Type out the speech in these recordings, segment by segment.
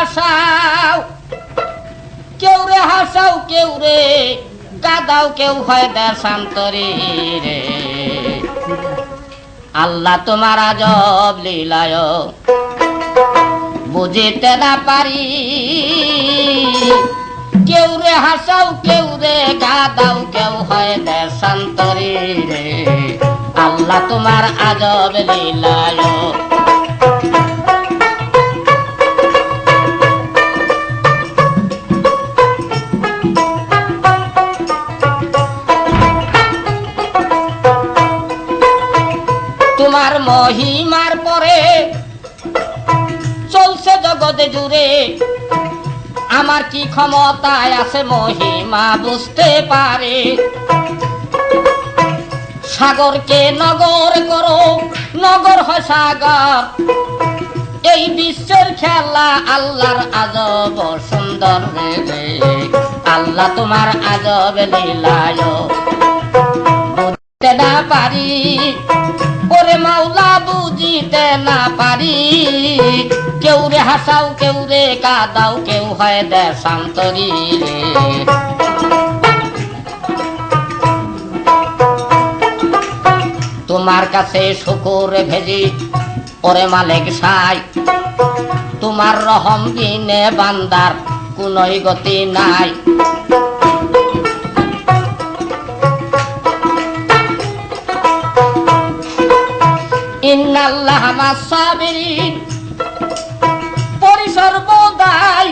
হাসাও, কেউ রে হাসাও, কেউ রে কাদাও, কেউ হয় দেশান্তরী রে। আল্লাহ তোমার আজব লীলায় বুঝিতে না পারি। কেউ রে হাসাও, কেউ রে কাদাও, কেউ হয় দেশান্তরী রে। আল্লাহ তোমার আজব লীলায়। তোমার মহিমার পরে চলছে জগতে জুড়ে, আমার কি ক্ষমতায় আছে মহিমা বুঝতে পারে। সাগরকে নগর করো, নগর হয় সাগর, এই বিশ্বের খেলা আল্লাহর আজব সুন্দর রে। আল্লাহ তোমার আজব লীলায় বুঝতে না পারি, ওরে মাওলা বুঝিতে না পারি। কেউ রে হাসাও, কেউ রে কাদাও, কেউ হয় দেশান্তরী রে। তোমার কাছে শুকুর ভেজি ওরে মালিক সাই, তোমার রহম বিনে বান্দার কোনই গতি নাই। ইন্নাল্লাহ মা'আস সাবিরিন, পরিসর্বদাই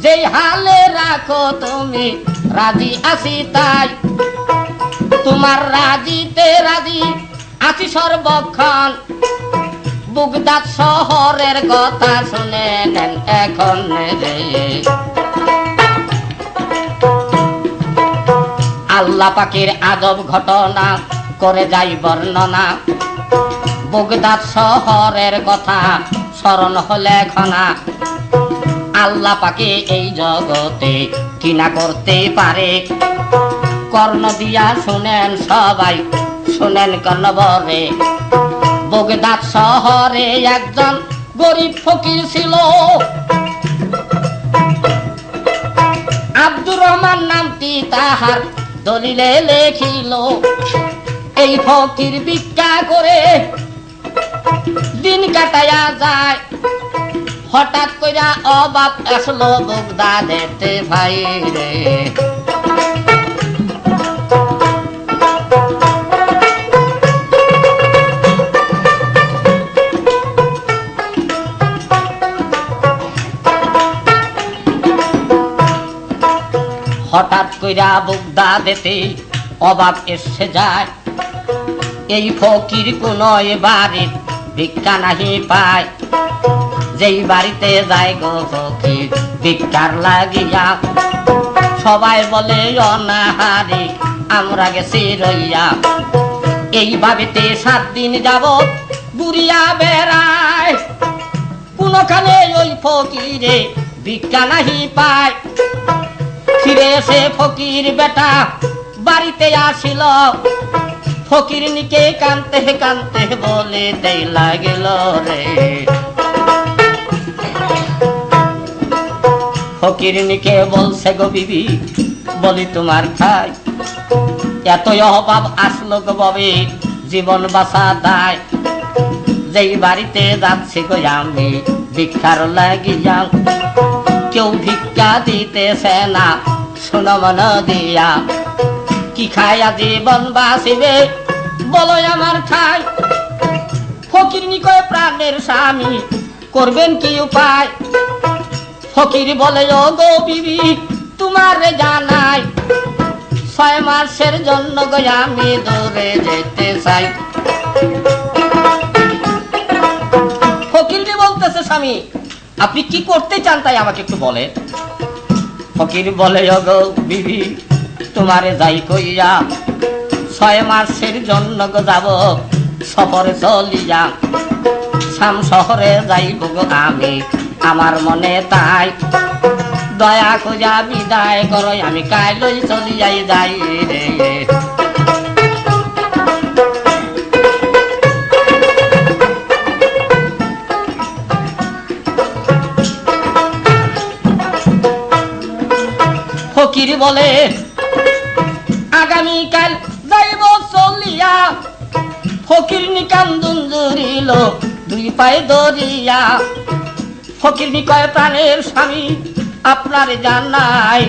যেই হালে রাখো তুমি রাজি আছি তাই। তোমার রাজিতে রাজি আছি সর্বক্ষণ, বাগদাদ শহরের কথা শুনে নেন এখন রে। আল্লাহ পাকের আজব ঘটনা করে যাই বর্ণনা, বাগদাদ শহরের কথা স্মরণ হলে ঘনা। আল্লাহ পাকে এই জগতে কিনা করতে পারে, কর্ণ দিয়া শুনেন সবাই, শুনেন কর্ণবরে। বাগদাদ শহরে একজন গরিব ফকির ছিল, আব্দুর রহমান নামটি তাহার দলিলে লেখিল। এই ফকির ভিক্ষা করে দিন কাটায়া যায়, হঠাৎ কইরা অভাব আসলো বাগদাদেতে ভাই রে। হঠাৎ কইরা বাগদাদেতে অভাব এসে যায়, এই ফকির কোন বাড়ির ভিক্ষা নাহি পায়। যেই বাড়িতে যায় গো ফকির ভিক্ষার লাগিয়া, সবাই বলে অনাহারি আমরা গেছি রইয়া। এই বাড়িতে 7 দিন যাবত বুড়িয়া বেড়ায়, কোনখানে ওই ফকিরে ভিক্ষা নাহি পায়। ফিরে এসে ফকির বেটা বাড়িতে আসিল, ফকির নিকে কানতে কানতে বলে দেই লাগিল রে। ফকির নিকে বলছে গো বিবি, বলি তোমার খাই, এতই অভাব আসলো গো ববে জীবন বাঁচা দায়। যেই বাড়িতে যাচ্ছি গো আমি ভিক্ষার লাগিয়া, কেউ ভিক্ষা দিতেছে না শোনো মন দিয়া। কি খায়া জীবন বাঁচিবে বলো আমার খাই। ফকির নিকয় প্রাণের স্বামী করবেন কি উপায়। ফকির বলে ও গো বিবি তোমার জানাই, 6 মাসের জন্য গো আমি দূরে যেতে চাই। ফকির বলতেছে স্বামী আপনি কি করতে চান তাই আমাকে একটু বলেন। ফকির বলে ও গো বিবি তোমারে যাই কইয়া, 6 মাসের জন্য গো যাব সফরে চলিয়া। শাম শহরে যাইব গো আমি আমার মনে তাই, দয়া কইরা বিদায় করো আমি কাইলই চলিয়াই যাই রে। বলে আগামীকাল যাইব চলিয়া, ফকিরনি কান্দুন জুড়িল দুই পায়ে দরিয়া। ফকিরনি কয় প্রাণের স্বামী আপনার জানাই,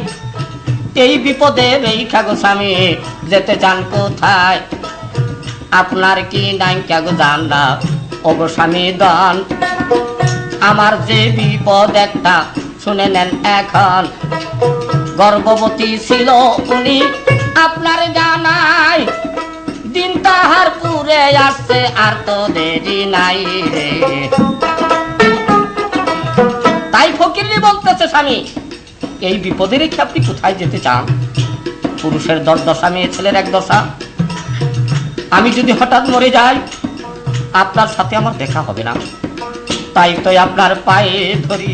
এই বিপদে রেখা গো স্বামী যেতে চান কোথায়? আপনার কি নাই কাগো জানা ওগো স্বামী দান, আমার যে বিপদ একটা শুনে নেন এখন। গর্ভবতী ছিল উনি আপনার জানাই, দিন তাহার পুরে আসছে আর তো দেরি নাই রে। তাই ফকিরনি বলতেছে স্বামী এই বিপদে রেখে আপনি কোথায় যেতে চান? পুরুষের দশা, মেয়ে ছেলের এক দশা। আমি যদি হঠাৎ মরে যাই আপনার সাথে আমার দেখা হবে না, তাই তো আপনার পায়ে ধরি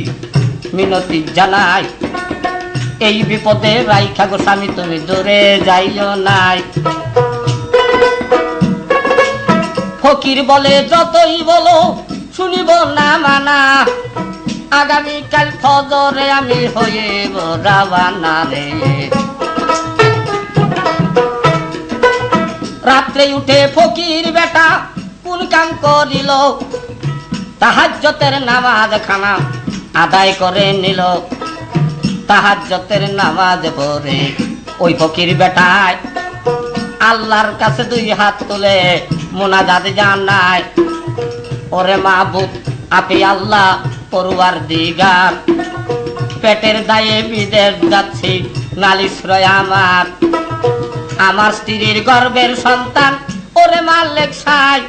মিনতি জানাই, এই বিপদে রাইখা গো স্বামী তুমি দূরে যাইও নাই। ফকির বলে যতই বলো শুনিব না মানা, আগামীকাল ফজরে আমি হইব রাওয়ানা রে। রাত্রে উঠে ফকির বেটা কোন কাম করিল, তাহাজ্জতের নামাজ খানা আদায় করে নিল। তাহাজ্জতের নামাজ পড়ে ওই ফকির বেটায় আল্লাহর কাছে দুই হাত তুলে মুনাজাত জানায়, ওরে মাহবুব আপনি আল্লাহ পরওয়ারদিগার, পেটের দায়ে বিদেশ যাচ্ছি নালিশ রয় আমার, আমার স্ত্রীর গর্ভের সন্তান ওরে মালিক সাই,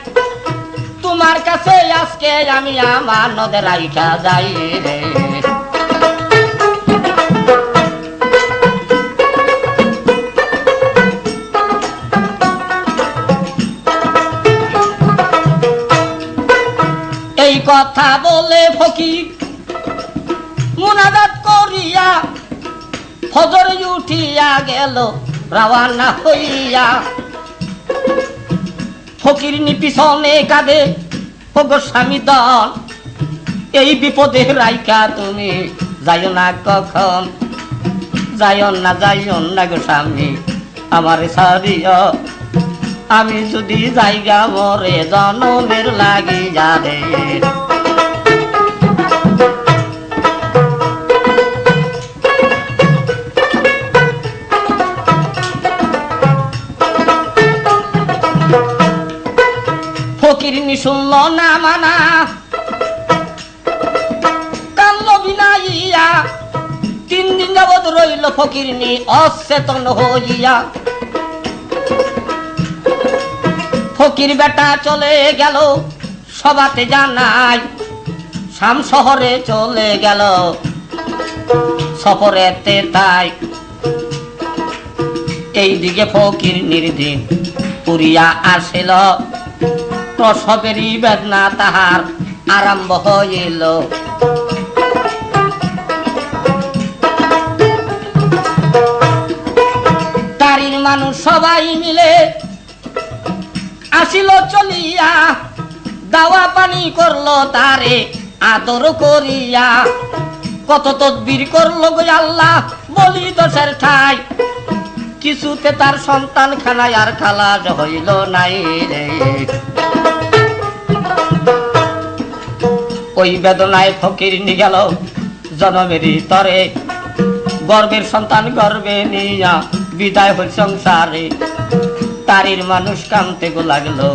তোমার কাছে আজকে আমি আমার নদে রাইখা যাই রে। এই কথা বলে ফকির মুনাজাত করিয়া ফজরে উঠিয়া গেল রাওয়ানা হইয়া। ফকিরনি পিছনে কাঁদে ওগো স্বামী দল, এই বিপদে রাইখা তুমি যাইও না কখন, যাইও না গো স্বামী আমার সারিও, আমি যদি জায়গা মরে জনমের লাগি যাবে। ফকিরনি শুনল না মানা, কান্দ বিনাইয়া 3 দিন যাবৎ রইল ফকিরনি অচেতন হইয়া। ফকির বেটা চলে গেল সবাতে জানাই, শাম শহরে চলে গেল সফরেতে তাই। এইদিকে ফকির নির্দিন পুরিয়া আসিল, প্রসবেরই বেদনা তাহার আরম্ভ হইল। তারির মানুষ সবাই মিলে আসিল চলিয়া, দাওয়া পানি করলো তারে আদর করিয়া। কত তদবির করলো গো আল্লাহ বলি দোষের ঠাই, কিছুতে তার সন্তান খানায় আর খালাস হইল নাই রে। ওই বেদনায় ফকির নি গেল জনমেরই তরে, গর্বের সন্তান গর্বে নিয়া বিদায় হই সংসারে। তারির মানুষ কামতে গো লাগলো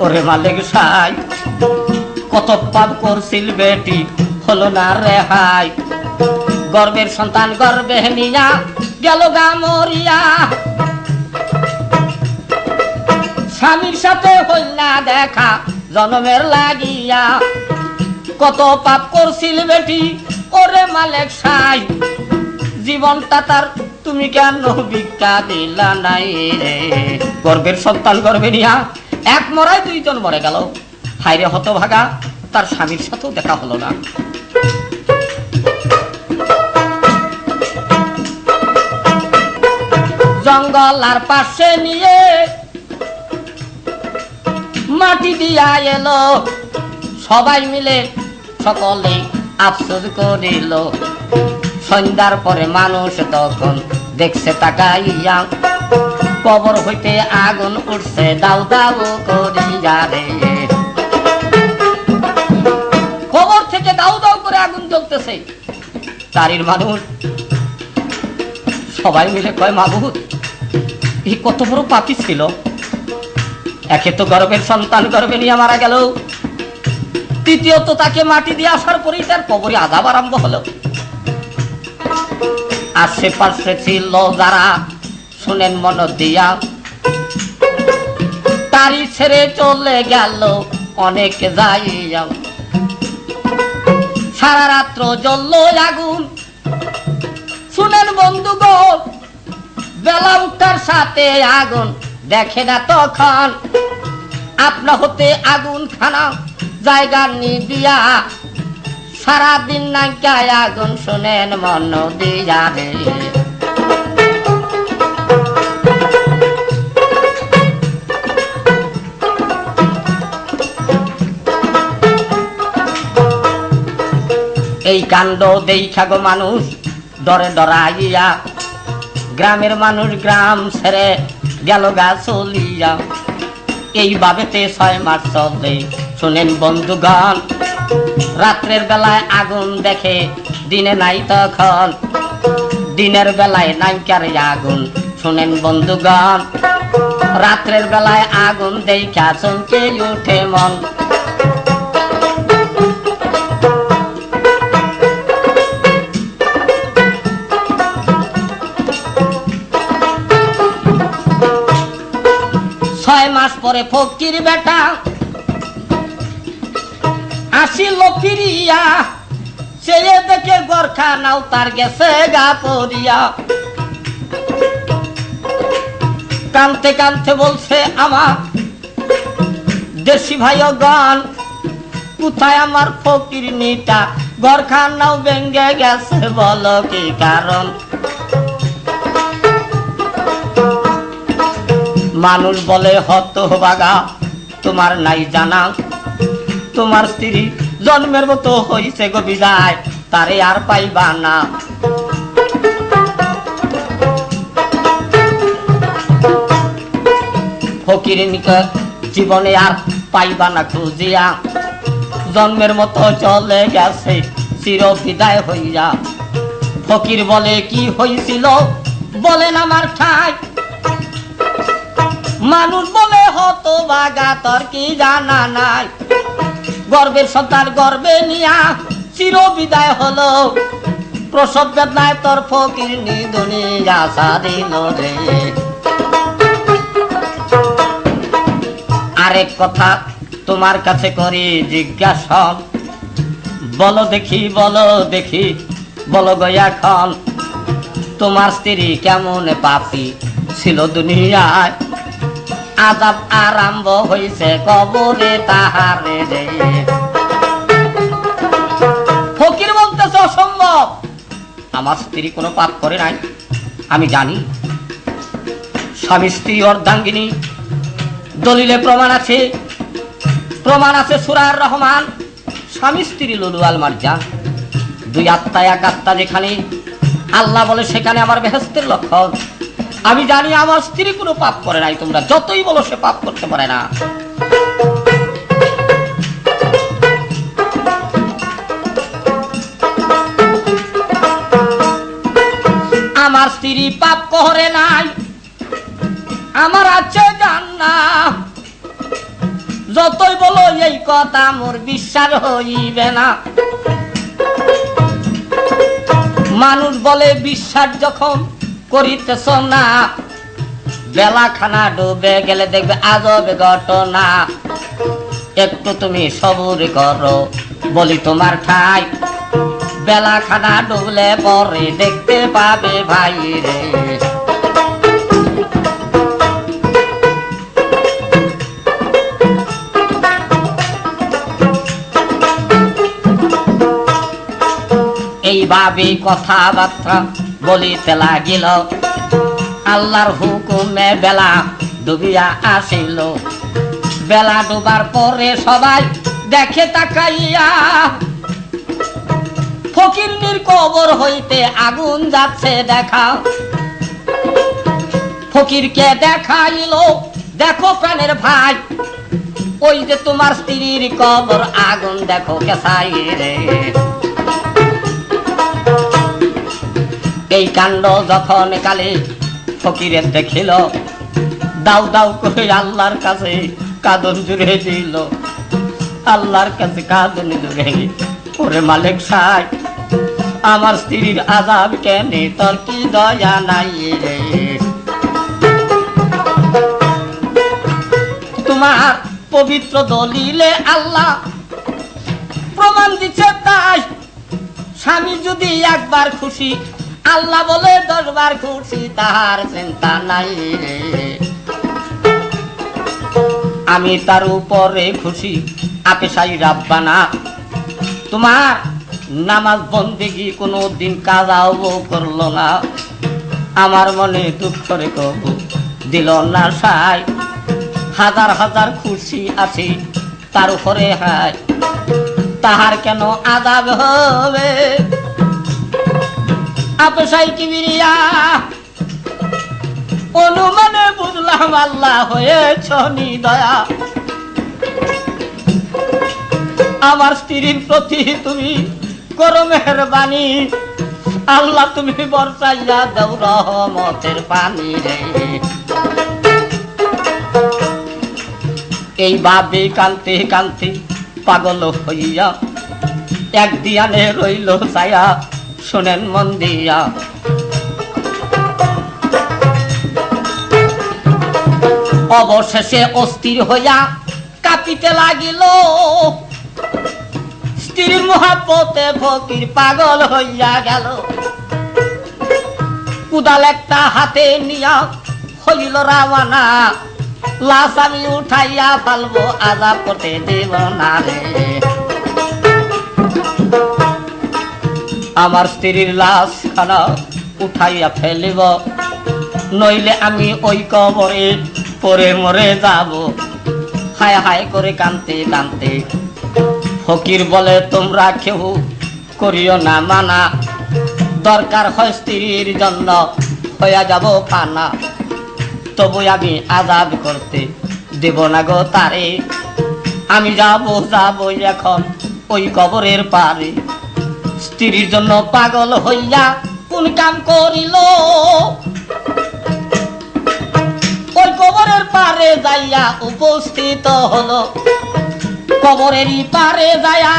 ওরে মালিক সাই, কত পাপ করছিল বেটি হলো না রেহাই। গর্বের সন্তান গর্বে নিয়া গেল গা মরিয়া, স্বামীর সাথে হইল না দেখা জনমের লাগিয়া। কত পাপ করছিল বেটি ওরে মালিক সাই, জীবনটা তার তুমি কেন ভিক্ষা দিলা নাই রে। গর্বের সন্তান গর্বে নিয়া এক মরায় 2 জন মরে গেল। হায়রে হতভাগা, তার স্বামীর সাথেও দেখা হলো না। জঙ্গল আর পাশে নিয়ে মাটি দিয়া এলো, সবাই মিলে সকলে আফসোস করিল। সন্ধ্যার পরে মানুষ তখন দেখছে তাকাইয়া কবর হইতে আগুন উঠছে দাউ দাউ করিয়া রে। কবর থেকে দাউ দাউ করে আগুন জ্বলতেছে। তারির মানুষ সবাই মিলে কয় মাবুদ এই কত বড় পাপী ছিল, একে তো গর্ভের সন্তান গর্ভে নিয়ে মারা গেল, তৃতীয়ত তাকে মাটি দিয়ে আসার পরেই তার কবরে আযাব আরম্ভ হলো। আশেপাশে ছিল যারা শুনেন মন দিয়া, তারি ছেড়ে চলে গেল অনেক যাইয়া। সারা রাত্র জ্বলল আগুন, শুনেন বন্ধুগণ বেলা উঠার সাথে আগুন দেখে না তখন, আপনা হতে আগুন খানা জায়গা নিদিয়া সারাদিন নাইকায় আগুন শুনেন মন দিয়া রে। এই কাণ্ড দেখা গো মানুষ ডরে ডরাইয়া, গ্রামের মানুষ গ্রাম ছেড়ে গেল গা চলিয়া। এইভাবেতে 6 মাস চলে শুনেন বন্ধুগণ, রাত্রের বেলায় আগুন দেখে দিনে নাই তখন, দিনের বেলায় নাইকার আগুন শুনেন বন্ধুগণ, রাত্রের বেলায় আগুন দেখা চমকে উঠে মন। মাস পরে ফকির বেটা আসিল ফিরিয়া, সে দেখে গোরখা নাও তার গেছে গা পড়িয়া। কানতে কানতে বলছে আমার দেশি ভাইগণ, কোথায় আমার ফকির নিটা, গোরখা নাও ভেঙ্গে গেছে বলো কি কারণ। মানুষ বলে হতভাগা তোমার নাই জানা, তোমার স্ত্রী জন্মের মতো হইছে গো বিদায়, তারে আর পাইবা না। ফকিরনিকে জীবনে আর পাইবা না খুঁজিয়া, জন্মের মতো চলে গেছে চির বিদায় হইয়া। ফকির বলে কি হইছিল বলেন আমার ঠাই, মানুষ বলে হতভাগা তোর কি জানা নাই। গর্বের সন্তান গর্বে নিয়া চির বিদায় হলো, প্রসব বেদনায় তোর ফকির দুনিয়া সাদিল রে। আরেক কথা তোমার কাছে করি জিজ্ঞাসা, বলো দেখি বলো দেখি বলো গয়া খন, তোমার স্ত্রী কেমন পাপী ছিল দুনিয়ায়, আযাব আরম্ভ হইছে কবরে তাহারে রে। ফকির বলতেছে অসম্ভব, আমার স্ত্রী কোনো পাপ করে নাই, আমি জানি। স্বামী স্ত্রী অর্ধাঙ্গিনী, দলিলে প্রমাণ আছে, প্রমাণ আছে সূরা রহমান, স্বামী স্ত্রী লুলু আল মারজান, 2 আত্মা 1 আত্মা, যেখানে আল্লাহ বলে সেখানে আমার বেহেশতের লক্ষণ। আমি জানি আমার স্ত্রী কোনো পাপ করে নাই, তোমরা যতই বলো সে পাপ করতে পারে না। আমার স্ত্রী পাপ করে নাই, আমার আছে জান্নাত, যতই বলো এই কথা মোর বিশ্বাস হইবে না। মানুষ বলে বিশ্বাস যখন করিতেছ না, বেলা খানা ডুবে গেলে দেখবে আজব ঘটনা। একটু তুমি সবুর করো বলি তোমার ঠাই, বেলা খানা ডুবলে পরে দেখতে পাবে ভাই রে। এইভাবে কথাবার্তা বলিতে লাগিল, আল্লাহর হুকুমে বেলা ডুবিয়া আসিল। বেলা ডুবার পরে সবাই দেখে তাকাইয়া, ফকিরনির কবর হইতে আগুন যাচ্ছে দেখা। ফকিরকে দেখাইল, দেখো প্রাণের ভাই, ওই যে তোমার স্ত্রীর কবর, আগুন দেখো কেসাই রে। এই কাণ্ড যখন কালে ফকিরের দেখিল, দাউ দাউ করে আল্লাহর কাছে কাঁদন জুড়ে দিল, আল্লাহর কাছে কাঁদন জুড়ে, ওরে মালিক সাহেব, আমার স্ত্রীর আযাব কেন, তোর কি দয়া নাই রে। তোমার পবিত্র দলিলে আল্লাহ প্রমাণ দিচ্ছে তাই, স্বামী যদি একবার খুশি, আল্লাহ বলে 10 বার খুশি, তাহার চিন্তা নাই রে। আমি তার উপরে খুশি, আপেশাই রাব্বানা, তোমার নামাজ বন্দেগি কোনো দিন কাজাও করলো না, আমার মনে দুঃখ রে কবু দিল না সাই, হাজার হাজার খুশি আছি তার উপরে হাই, তাহার কেন আযাব হবে। আপেশাই কিবরিয়া, অনুমানে বুঝলাম আল্লাহ হয়েছ নিদয়া, আমার স্ত্রীর প্রতি তুমি করো মেহেরবানি, আল্লাহ তুমি বর্ষাইয়া দাও রহমতের পানি রে। এইভাবে কানতে কানতে পাগল হইয়া এক দিয়ানে রইল ছায়া, শোনেন মন দিয়া। অবশেষে অস্থির হইয়া কাঁপিতে লাগিল, স্ত্রীর মোহাব্বতে ফকির পাগল হইয়া গেল। কুদাল একটা হাতে নিয়া হইল রাওয়ানা, লাশ আমি উঠাইয়া ফালবো, আযাব করতে দেব না রে। আমার স্ত্রীর লাশ খানা উঠাইয়া ফেলিব, নইলে আমি ওই কবরে পরে মরে যাব। হায় হায় করে কাঁদতে কাঁদতে ফকির বলে, তোমরা কেউ করিও না মানা, দরকার হয় স্ত্রীর জন্য হইয়া যাব ফানা, তবু আমি আযাব করতে দেব না গো তারে। আমি যাব এখন ওই কবরের পারে, স্ত্রীর জন্য পাগল হইয়া কোন কাম করিল, ওই কবরের পারে যাইয়া উপস্থিত হলো। কবরেরই পারে যাইয়া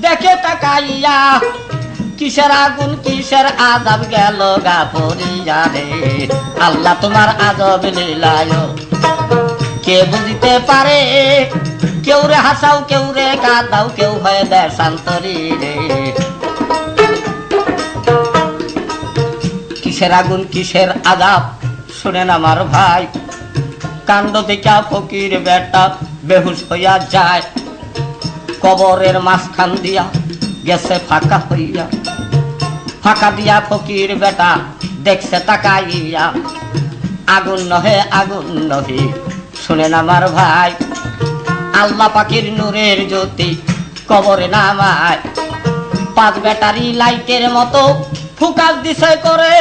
দেখে তাকাইয়া, কিসের আগুন কিসের আযাব গেল গা পড়িয়া রে। আল্লাহ তোমার আযাব লীলায় কে বুঝিতে পারে, কেউ রে হাসাও কেউ রে কাঁদাও, কেউ হয়ে দেশান্তরী রে। কিসের আগুন কিসের আযাব শুনেন আমার ভাই, কাণ্ড দেখা ফকির বেটা বেহুশ হইয়া যায়, কবরের মাঝখান দিয়া গেছে ফাঁকা হইয়া, ফাঁকা দিয়া ফকির বেটা দেখছে তাকাইয়া, আগুন নহে আগুন নহে, শুনেন আমার ভাই, আল্লাহ পাকের নূরের জ্যোতি কবরে নামায়, 5 ব্যাটারি লাইটের মতো ফোকাস দিছে করে,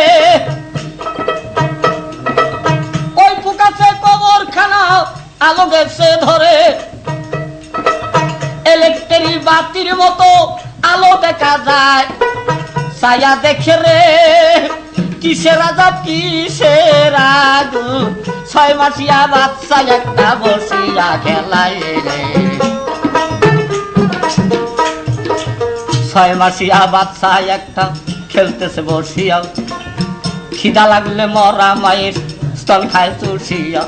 ওই ফোকাসে কবর খানা আলো গেছে ধরে, ইলেকট্রিক বাতির মতো আলো দেখা যায়, ছায়া দেখে রে কিসের আযাব কিসের আগুন, 6 মাসিয়া বাচ্চা একটা বসিয়া খেলায় রে। 6 মাসিয়া বাচ্চা একটা খেলতেছে বসিয়া, খিদা লাগলে মরা মায়ের স্তন খায় চুষিয়া,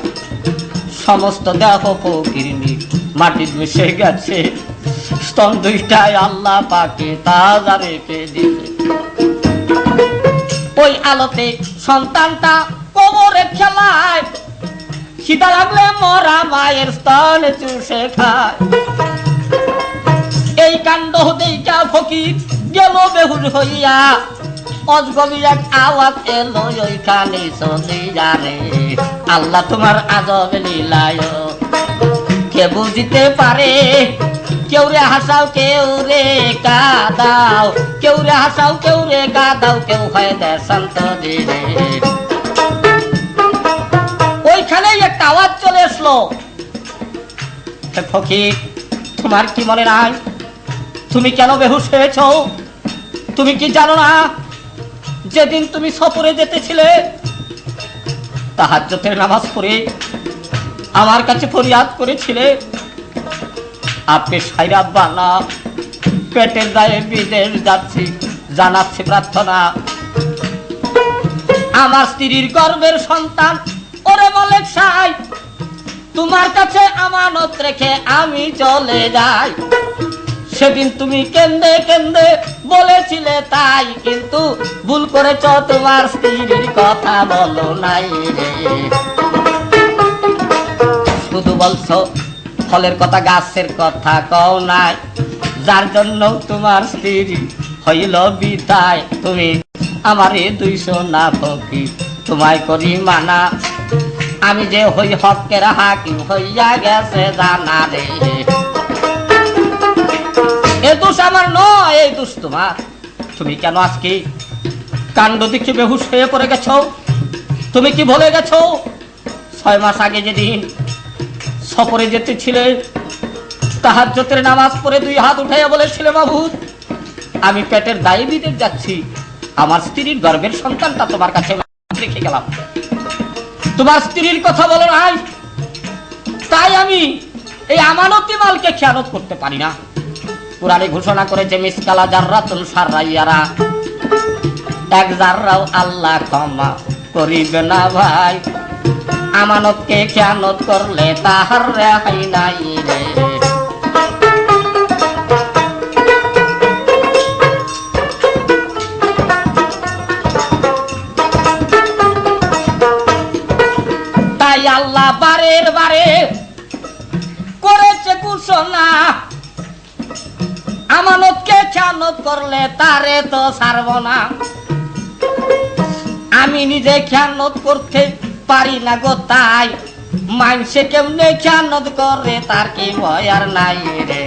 সমস্ত দেহ ফকিরনি মাটির মিশে গেছে, স্তন দুইটায় আল্লাহ পাকে তাজা রেখে দিছে। ওই আলোতে সন্তানটা কবরে খেলায়, খিদা লাগলে মরা মায়ের স্তন চুষে খায়। এই কাণ্ড দেখা ফকির গেল বেহুশ হইয়া, অজগবি এক আওয়াজ এলো ওইখানে চলিয়া রে। আল্লাহ তোমার আযাব লীলায় কে বুঝিতে পারে, কেউ রে হাসাও কেউ রে কাঁদাও, কেউ রে হাসাও কেউ রে কাঁদাও, কেউ হয় দেশান্তরী রে। একটা আওয়াজ চলে আসলো, ফকির তোমার কি মনে নাই তুমি কেন বেহুশ হয়েছ? তুমি কি জানো না যেদিন তুমি সফরে যেতেছিলে তাহাজ্জুদের নামাজ পড়ে আমার কাছে ফরিয়াদ করেছিলে, আপনি সাইরা বানা পেটের দায়ে বিদেশ যাচ্ছি, জানাচ্ছি প্রার্থনা আমার স্ত্রীর গর্ভের সন্তান। ওরে মালিক সাহেব, তোমার কাছে আমানত রেখে আমি চলে যাই। সেদিন তুমি কেন্দে কেন্দে বলেছিলে তাই, কিন্তু ভুল করেছ, তোমার স্ত্রীর কথা বলো নাই রে। শুধু বলছো ফলের কথা, গাছের কথা কও নাই, যার জন্য তোমার স্ত্রী হইল বিদায়। তুমি আমারে 200 না ফকির তোমায় করি মানা, আমি যে হই হকের হাকিম হইয়া গেছে জানা রে। এ দোষ আমার নয়, এই দোষ তোমার। তুমি কেন আজকে কাণ্ড দেখে বেহুশ হয়ে পড়ে গেছো? তুমি কি ভুলে গেছো 6 মাস আগে যেদিন সফরে যেতেছিলে তাহাজ্জুদের নামাজ পড়ে 2 হাত উঠাইয়া বলেছিলে, মাবুদ আমি পেটের দায়ে বিদেশ যাচ্ছি, আমার স্ত্রীর গর্ভের সন্তানটা তোমার কাছে রেখে গেলাম, তোমার স্ত্রীর কথা বলো নাই, তাই আমি এই আমানতি মালকে খেয়ানত করতে পারি না। কুরআনে ঘোষণা করেছে মিসকালা জাররাতুন শাররাইয়ারা, এক জাররাও আল্লাহ ক্ষমা করিবে না ভাই, আমানতকে খেয়ানত করলে তাহার রেহাই নাই রে। তাই আল্লাহ বারের বারে করেছে ঘোষণা, আমানতকে খেয়ানত করলে তারে তো ছাড়ব না। আমি নিজে খেয়ানত করতে পারি না গো, তাই মানুষে কেমনে খেয়ানত করে তার কি ভয় আর নাই রে।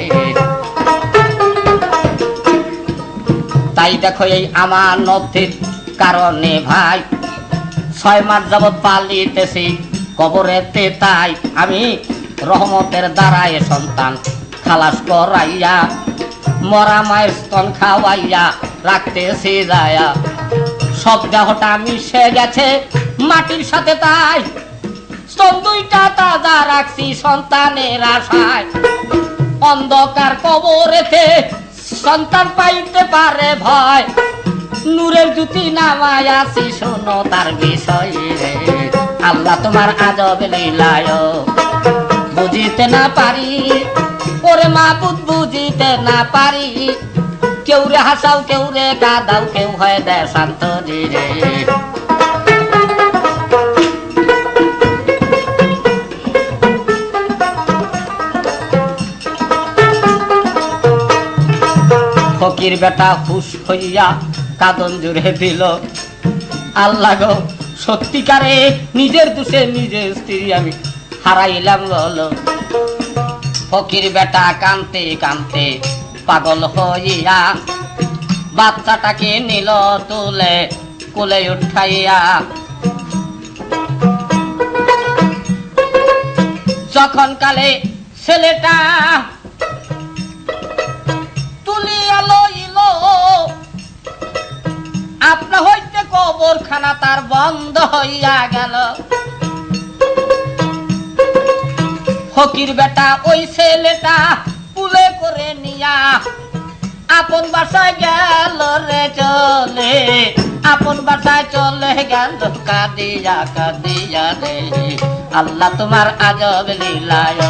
তাই দেখো এই আমানতের কারণে ভাই 6 মাস যাবৎ পালিতেছি কবরেতে, তাই আমি রহমতের দ্বারায় সন্তান খালাস করাইয়া মরা মায়ের স্তন খাওয়াইয়া রাখতেছি যায়া, সব দেহটা মিশে গেছে মাটির সাথে, তাই স্তন 2টা তাজা রাখছি সন্তানের আশায়। অন্ধকার কবরেতে সন্তান পাইতে পারে ভয়, নূরের জ্যোতি নামায়াছি শোনো তার বিষয়ে রে। আল্লাহ তোমার আজব লীলায় বুঝিতে না পারি, ওরে মাবুদ বুঝিতে না পারি, কেউ রে হাসাও কেউ রে কাঁদাও, কেউ হয় দেশান্ত রে। ফকির বেটা হুশ হইয়া কাঁদন জুড়ে দিল, আল্লাহ গো সত্যিকারে নিজের দোষে নিজের স্ত্রী আমি হারাইলাম বলো। ফকির বেটা কানতে কানতে পাগল হইয়া বাচ্চাটাকে নিল তুলে কোলে উঠাইয়া, যখন কালে ছেলেটা তুলিয়া লইল, আপনা হইতে কবরখানা তার বন্ধ হইয়া গেল। ফকির বেটা ওই ছেলেটা কুলে করে নিয়া আপন বাসায় গেল রে চলে, আপন বাসায় চলে গেল কাঁদিয়া কাঁদিয়া রে। আল্লাহ তোমার আজব লীলায়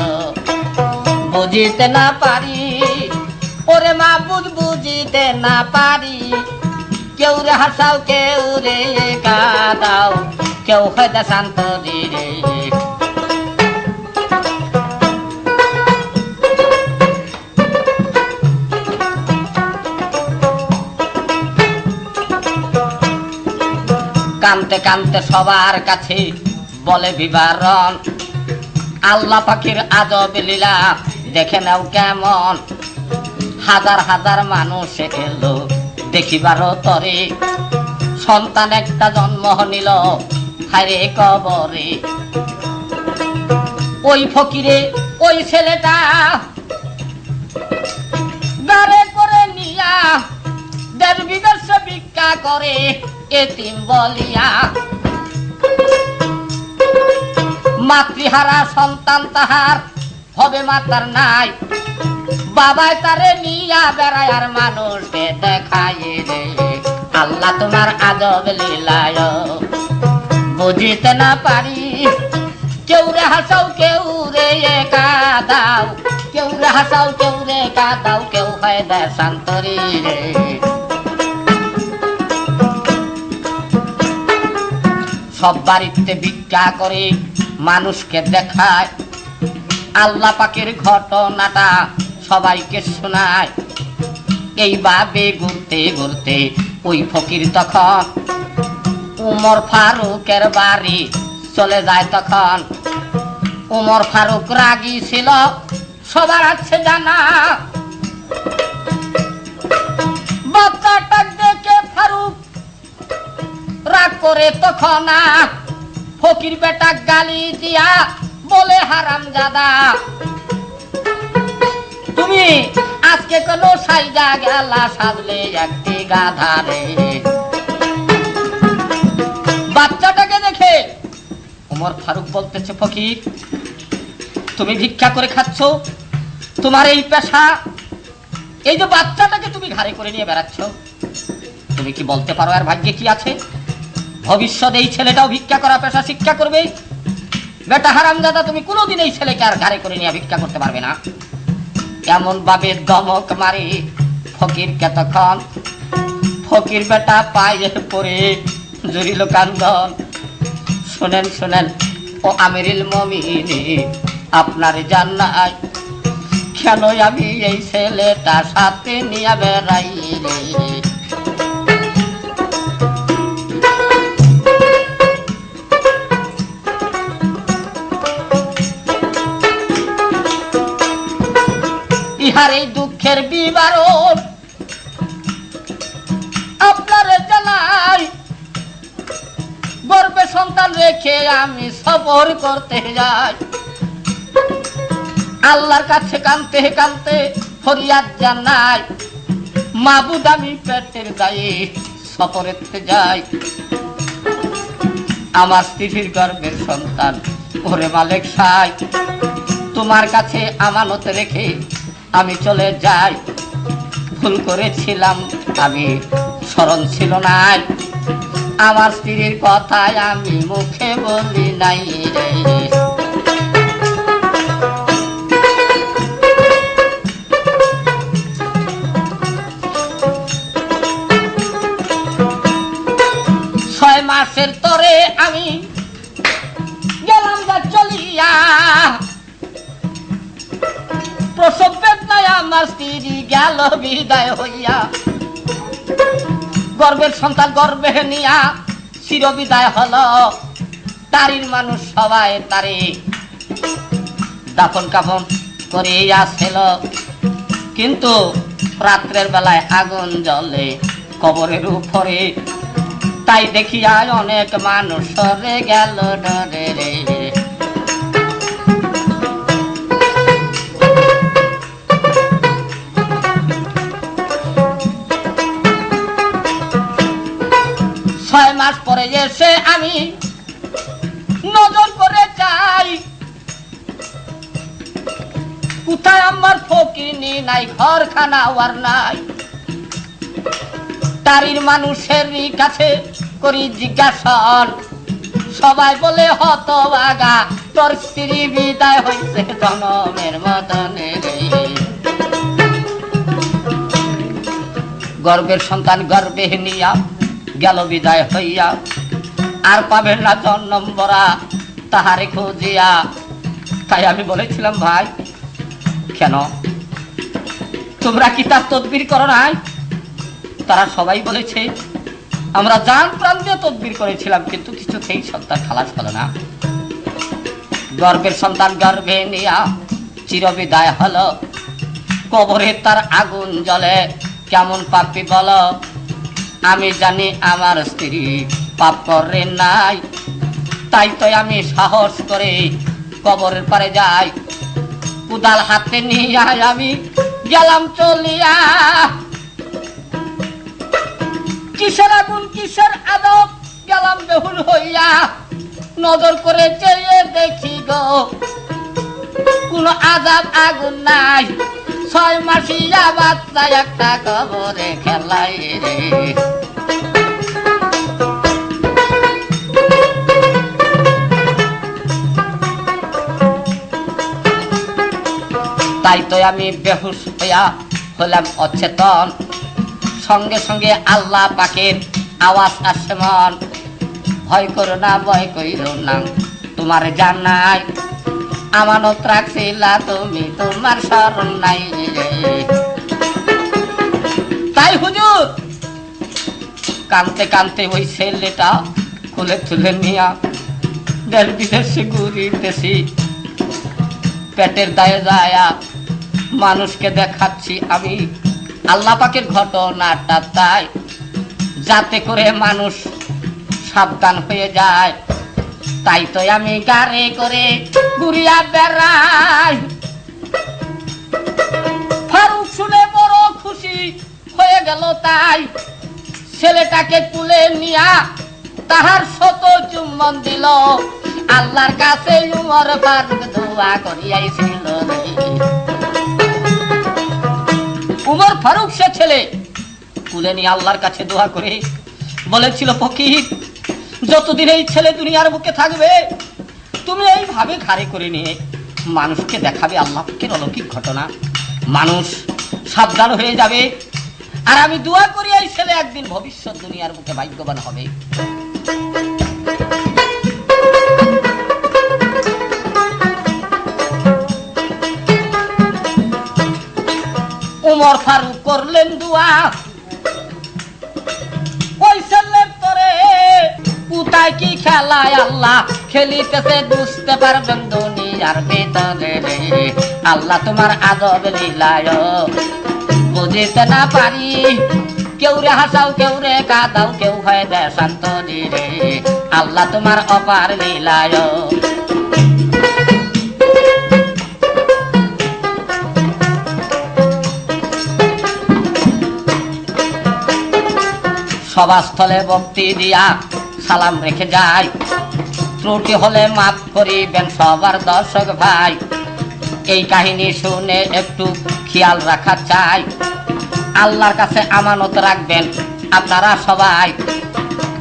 বুঝিতে না পারি, ওরে মাবুদ বুঝিতে না পারি, কেউ রে হাসাও কেউ রে কাঁদাও, কেউ হয় দেশান্ত রে। কানতে কানতে সবার কাছে বলে বিবরণ, আল্লাহ পাখির আজব লীলা দেখে নাও কেমন। হাজার হাজার মানুষ এলো দেখিবার তরে, সন্তান একটা জন্ম নিল হায়রে কবরে। ওই ফকিরে ওই ছেলেটা গাড়ে করে নিয়া দেশ বিদেশে ভিক্ষা করে এতিম বলিয়া। মাতৃহারা সন্তান তাহার হবে মাতার নাই, বাবাই তারে নিয়া বেড়ায় আর মানুষকে দেখায় রে। আল্লাহ তোমার আজব লীলায় বুঝিতে না পারি, কেউ রে হাসাও কেউ রে কাঁদাও, কেউ রে হাসাও কেউ রে কাঁদাও, কেউ হয় দেশান্তরী রে। সব বাড়িতে ভিক্ষা করে মানুষকে দেখায়, আল্লাহ পাকের ঘটনাটা সবাইকে শোনায়। এইভাবে ঘুরতে ঘুরতে ওই ফকির তখন উমর ফারুকের বাড়ি চলে যায়। তখন উমর ফারুক রাগী ছিল, সবার আছে জানা। বাচ্চাটা দেখে ফারুক রাগ করে তখন ফকির বেটা গালি দিয়া বলে, হারামজাদা তুমি আজকে কোন সাইজা গেলা সাজলে একটি গাধা রে। বাচ্চাটাকে দেখে উমর ফারুক বলতেছে, ফকির তুমি ভিক্ষা করে খাচ্ছ, তোমার এই পেশা, এই যে বাচ্চাটাকে তুমি ঘাড়ে করে নিয়ে বেড়াচ্ছ, তুমি কি বলতে পারো আর ভাগ্যে কি আছে? ভবিষ্যৎ এই ছেলেটাও ভিক্ষা করা পেশা শিক্ষা করবে। বেটা হারামজাদা তুমি কোনোদিন এই ছেলেকে আর ঘাড়ে করে নিয়ে ভিক্ষা করতে পারবে না। এমন ভাবে ধমক মারি ফকিরকে। তখন ফকির বেটা পায়ে পড়ে জুড়িল কান্দন। শোনেন শোনেন ও আমিরুল মুমিনিন, আপনার জান্নাত কেন আমি এই ছেলেটা সাথে নিয়ে বেড়াই রে। ইহার এই দুঃখের বিবরণ আপনার জানাই। গর্ভে সন্তান রেখে আমি সফর করতে যাই, আল্লাহর কাছে কাঁদতে কাঁদতে ফরিয়াদ জানাই। মাবুদ আমি পেটের দায়ে সফরেতে যাই, আমার স্ত্রীর গর্ভের সন্তান ওরে মালিক সাই, তোমার কাছে আমানত রেখে আমি চলে যাই। ভুল করেছিলাম আমি, স্মরণ ছিল না, আমার স্ত্রীর কথায় আমি মুখে বলি নাই রে। 6 মাসের তরে আমি গেলাম যা চলিয়া, প্রসব বেদনায় আমার স্ত্রী গেল বিদায় হইয়া। গর্বের সন্তান গর্বে নিয়া চির বিদায় হলো, তারির মানুষ সবাই তারে দাফন কাফন করে আসছিল। কিন্তু রাত্রের বেলায় আগুন জ্বলে কবরের উপরে, তাই দেখিয়া অনেক মানুষ সরে গেল ডরে রে। ছয় মাস পরে এসে আমি নজর করে যাই, কোথায় আমার ফকিনি নাই, ঘরখানা আর নাই। তারির মানুষের কাছে করি জিজ্ঞাসন, সবাই বলে হতভাগা তোর স্ত্রী বিদায় হইছে জনমের মতনে রে। গর্বের সন্তান গর্বে নিয়া গেল বিদায় হইয়া, আর পাবেন না জন্ম বরা তাহারে খুঁজিয়া। তাই আমি বলেছিলাম, ভাই কেন তোমরা কি তার তদবির করো নাই? তারা সবাই বলেছে আমরা জান প্রাণ দিয়ে তদবির করেছিলাম, কিন্তু কিছুতেই সন্তান খালাস হলো না। গর্বের সন্তান গর্ভে নিয়া চির বিদায় হলো, কবরে তার আগুন জ্বলে, কেমন পাপী বলো? আমি জানি আমার স্ত্রী পাপ করে নাই, তাই তো আমি সাহস করে কবরের পারে যাই, কুদাল হাতে নিয়ে আমি গেলাম চলিয়া। কিসের আগুন কিসের আদব গেলাম বেহুল হইয়া, নজর করে চেয়ে দেখি গো কোন আজাব আগুন নাই, 6 মাসিয়া বাচ্চা একটা কবরে খেলাই রে। তাই তো আমি বেহুশ হইয়া হলাম অচেতন, সঙ্গে সঙ্গে আল্লাহ পাকের আওয়াজ আসে মন, ভয় করো না ভয় কইরো না তোমার জান নাই, আমানত রাখছিলা তুমি তোমার শরণ নাই। তাই হুজুর কানতে কানতে ওই ছেলেটা খুলে তুলে নিয়া দেশ বিদেশে ঘুরিতেছি, পেটের দায়ে যায়া মানুষকে দেখাচ্ছি আমি আল্লাহ পাকের ঘটনাটা, তাই যাতে করে মানুষ সাবধান হয়ে যায়। তাই তো আমি গাড়ি করে ঘুরিয়া বেড়াই। ফারুক শুনে বড় খুশি হয়ে গেল, তাই ছেলেটাকে তুলে নিয়া তাহার 100 চুম্বন দিল, আল্লাহর কাছে উমর ফারুক দোয়া করিয়াছিল। উমর ফারুক সে ছেলে তুলে নিয়ে আল্লাহর কাছে দোয়া করে বলেছিল, ফকির যতদিন এই ছেলে দুনিয়ার বুকে থাকবে তুমি এইভাবে ঘাড়ে করে নিয়ে মানুষকে দেখাবে আল্লাহ পাকের অলৌকিক ঘটনা, মানুষ সাবধান হয়ে যাবে। আর আমি দোয়া করি এই ছেলে একদিন ভবিষ্যৎ দুনিয়ার বুকে ভাগ্যবান হবে। উমর ফারুক করলেন দোয়া, ওই ছেলের তরে কোথায় কি খেলায় আল্লাহ খেলিতেছে বুঝতে পারবেন দুনিয়ার ভিতরে, আল্লাহ তোমার আজব লীলায় বুঝিতে না পারি, কেউ রে হাসাও কেউ রে কাঁদাও কেউ হয় দেশান্তরি রে, আল্লাহ তোমার অপার লীলায়। সভাস্থলে ভক্তি দিয়া সালাম রেখে যায়, ত্রুটি হলে মাফ করিবেন সবার দর্শক ভাই। এই কাহিনী শুনে একটু খেয়াল রাখা চাই, আল্লাহর কাছে আমানত রাখবেন আপনারা সবাই,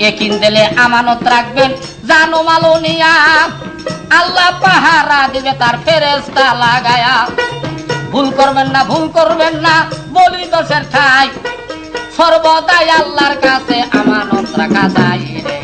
একিন দিলে আমানত রাখবেন জানো মালো নিয়া, আল্লাহ পাহারা দিবে তার ফেরেশতা লাগায়া। ভুল করবেন না বলি দোষের ঠাই, সর্বদাই আল্লাহর কাছে আমানত রাখা যায় রে।